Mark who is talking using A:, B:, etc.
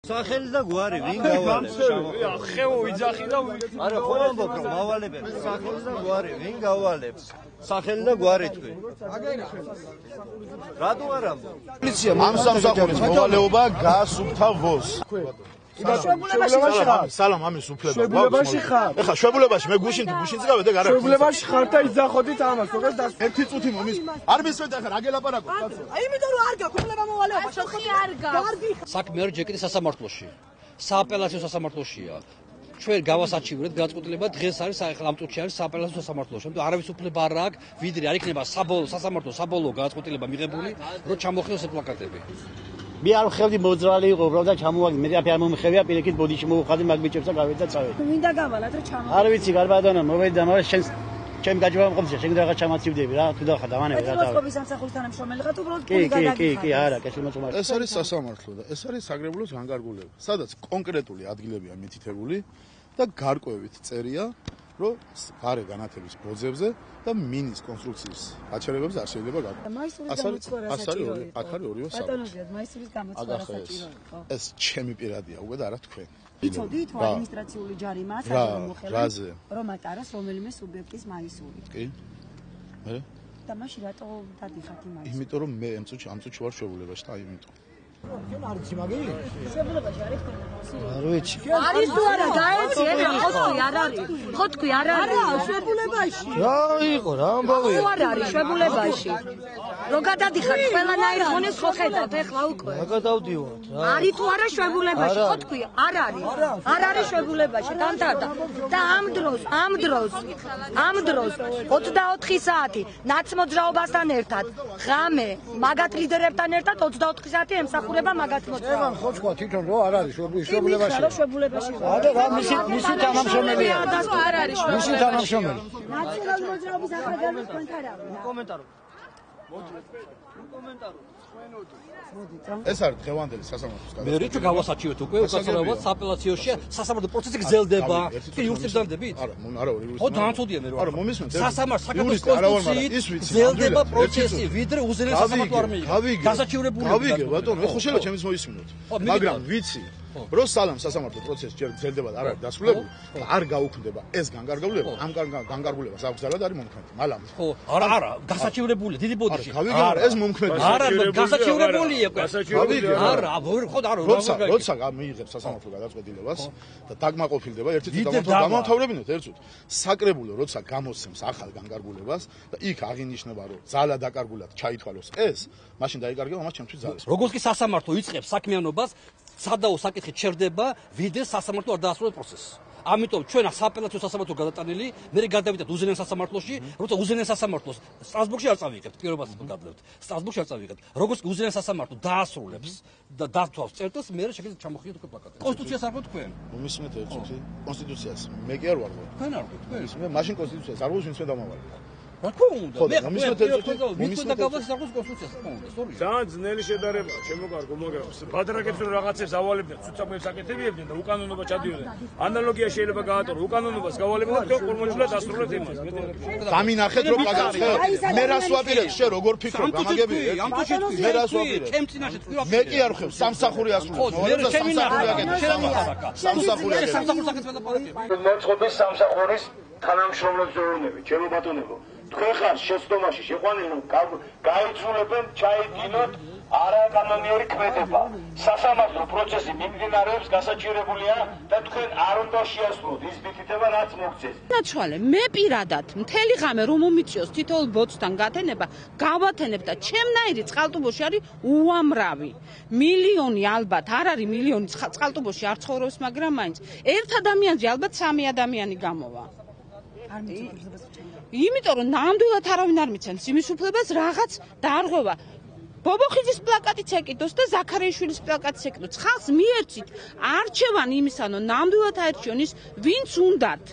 A: სახელი და გვარი ვინ გავალებს?
B: ხეო იძახი და
A: არა ხო ამბობ რომ მავალებენ სახელი და გვარი ვინ გავალებს? სახელი და გვარი თქვი. რატო არ ამბობ?
C: პოლიცია ამ სამსახურის მოვალეობა გაასუფთა ვოს.
D: შვებულებაში ხარ.
C: სალამ ამის უფლება.
D: შვებულებაში ხარ.
C: ეხლა შვებულებაში მე გუშინ გავედი და არა.
D: შვებულებაში ხარ და იძახოდით ამას, როგორ დას.
C: ერთი წუთი მომის. არ მისმენთ ახლა რა გელაპარაკო?
E: იმიტომ რომ არ გაქვს უფლება მოვალეობა, შეხი არ გაქვს.
F: საქმე არის ჯერ კიდევ სასამართლოში. სააპელაციო სასამართლოშია. ჩვენ გავასაჩივრეთ განწყობილება დღეს არის ახლა ამ წუთში არის სააპელაციო სასამართლოში. ამიტომ არავის უფლება არ აქვს, ვიდრე არ იქნება სასამართლო საბოლოო განწყობილება მიღებული, რომ ჩამოხდეს ეს პლაკატები.
G: მე არ ვხევდი მოძრალი იყო, უბრალოდ ჩამოვაგდი. მე არ მომხევია, პირიქით ბოდიში მოვუხადი, მაგ ბიჭებს და გავედი და წავედი.
E: მინდა გავალათ რომ ჩამოვედი.
G: არ ვიცი, გარბადანა, მოვედი და მაგრამ ჩემ გაჯობა მყოფია, შენ რაღაც ჩამაცივდები რა, თუ დახა დავანები რა.
E: ეს სამსახურის თანამშრომელი ხარ, უბრალოდ პული გადაგიხარ.
G: კი, არა, კეში მოწმობა.
C: ეს არის სასამართლო და ეს არის საგრებულოს განკარგულება, სადაც კონკრეტული ადგილებია მითითებული და გარკვევით წერია, რომ გარე განათების ბოძებზე და მინის კონსტრუქციის აჩერებებზე არ შეიძლება გაქვთ. აქ არის ორივე საბუთი.
E: ბატონო, მაისურის გამოცხადა საჭირო იყო.
C: ეს ჩემი პირადია უკვე და არა თქვენ.
E: იცოდით ადმინისტრაციული ჯარიმა საჯარო მოხელე რომ ატაროს რომელიმე სუბიექტის მაისური.
C: კი. მე?
E: და მაშინ რატო დადიხათ იმას?
C: იმიტომ რომ მე ამ წუთში ვარ შვებულებაში და იმიტომ.
D: ჩვენ არ იცი მაგილი?
E: შვებულებაში არის თქვენ?
G: არ ვიცი.
E: არის თუ არა გაეცი, ეხლა ხო თქვი არ არის. ხო თქვი არ არის. არა, შვებულებაში.
G: რა იყო, რა ამბავი?
E: ხო არ არის შვებულებაში. რო გადადიხარ ყველანაირ ხონეს ხო ხედავთ ეხლა უკვე.
G: რა გადავდივართ რა?
E: არის თუ არა შვებულებაში, ხო თქვი არ არის. არ არის შვებულებაში, დამთავრდა. და ამ დროს 24 საათი ნაცმოძრაობასთან ერთად, ღამე მაგათ ლიდერებთან ერთად 24 საათი ემსახურება მაგათ მოძრაობას.
D: ხო თქვა თვითონ რომ არ არის შვებულებაში.
E: შვებულებაში.
D: არა, რა მისი თანამშრომელია.
E: არ არის
D: მისი თანამშრომელი.
E: ნაციონალური მოძრაობის ახალგაზრდა კონფერენცია.
A: კომენტარო.
C: ეს არის დღევანდელი სასამართლოს
F: მე რითო გავასაჩივრეთ უკვე უკაცრავად სააპელაციოში სასამართლო პროცესი გრძელდება. კი იურისტებს დანდებით?
C: არა, იურისტი.
F: ხო დაანცოდიან მე რა.
C: არა, მომისმენთ.
F: სასამართლოს კონსტიტუციით გრძელდება პროცესი, ვიდრე უზენაეს სასამართლო არ მიიღო. გასაჩივრებული.
C: გავიგე, ბატონო, ეხლა შეიძლება ჩემს მოისმინოთ. მაგრამ ვიცი რომ სალამ სასამართლო პროცესი ჯერ გრძელდება და არ არის დასრულებული, არ გაუქმდება ეს განკარგულება, ამ განკარგულებას აქვს ძალა და არის მომქმედი. მალამ.
F: ხო, არა, გასაჩივრებული, დიდი ბოდიში.
C: გავიგე, ეს მომქმედი.
F: არა, გასაჩივრებულია უკვე.
C: გავიგე.
F: არა, ხო და არა.
C: როცა მიიღებს სასამართლო გადაწყვეტილებას და დაგმაყოფილდება ერთი წუთი გამომთავრებინოთ ერთ წუთს. საკრებულო როცა გამოსცემს ახალ განკარგულებას და იქ აღინიშნება რომ ძალა დაკარგულად ჩაითვალოს ეს, მაშინ დაიკარგება მას ჩემთვის ძალა.
F: როგორც კი სასამართლო იწყებს საქმიანობას, სადაო საკითხი ჩერდება, ვიდრე სასამართლო არ დაასრულებს პროცესს. ამიტომ ჩვენ სააპელაციო სასამართლო გადატანილი, მე გადავიდეთ უზენაეს სასამართლოში, როცა უზენაეს სასამართლოს სტრასბურგში არ წავიღებთ, პირობას გადავდეთ. სტრასბურგში არ წავიღებთ. როგორც კი უზენაეს სასამართლო დაასრულებს და დათვალს წერტილს, მე შეგიძლიათ ჩამოხიოთ უკვე პლაკატები. კონსტიტუციას არ გვაქვს თქვენ?
C: მომისმენთ ერთ წუთი. კონსტიტუციას. მე კი არ ვარ.
F: თქვენ არ გვაქვს თქვენ?
C: მე მაშინ კონსტიტუციას არ ვუშვენ ჩვენ დამავალ.
F: რა თქმა უნდა, მე
C: მომისმენთ ერთ წუთი.
F: მომისმენთ და გავას საკუთარ კონსტიტუციას თქმა უნდა, სწორია.
B: ძალიან ძნელი შედარებაა, ჩემო კარგო, მაგრამ ბადრაკებს რომ რაღაცებს ავალებდნენ, ცუცამებს აკეთებიებდნენ და უკანონობა ჩადიოდნენ. ანალოგია შეიძლება გაატარო, უკანონობას გავალებდნენ და ხორმოჭრა დასრულეთ იმას.
C: გამინახეთ რომ პლაკატზე. მე რას ვაპირებ, შენ როგორ ფიქრობ, გამაგები? მე რას ვაპირებ?
F: ჩემ წინაშე თქვი ვაფიქრე.
C: მე კი არ ხევ სამსახური ასრულებს.
F: მე სამსახური აკეთებ. შენ ამახარაკა.
C: სამსახური აკეთებ.
F: სამსახურს აკეთებ და პარაკები.
H: მოწყობის სამსახურის თანამშრომლებს ვეუბნები, ჩემო ბატონებო. თქვენ ხარ შეცდომაში შეყვანილი რომ გაიძულებენ ჩაიდინოთ არაკანონიერი ქმედება. სასამართლო პროცესი მიმდინარეობს, გასაჩივრებულია და თქვენ არ უნდა შეასრულოთ ის მითითება, რაც მოგწეს.
I: ნაცვალე, მე პირადად მთელი ღამე რომ მომიწიოს თითოეულ ბოцთან გათენება, გავათენებ და ჩემნაირი წყალტუბოში არის უამრავი. მილიონი ალბათ, არ არის მილიონი წყალტუბოში არ ცხოვრობს, მაგრამ მაინც ერთ ადამიანზე ალბათ 3 ადამიანი გამოვა. იმიტომ რომ ნამდვილად არავინ არ მიცემს იმის უფლებას რაღაც დაარღვევა. ბობოხიძის პლაკატიც ეკიდოს და ზაქარიაშვილის პლაკატიც ეკიდოს. ხალხს მიერჩით არჩევანი იმისანო ნამდვილად აერჩიონ ის ვინც უნდათ.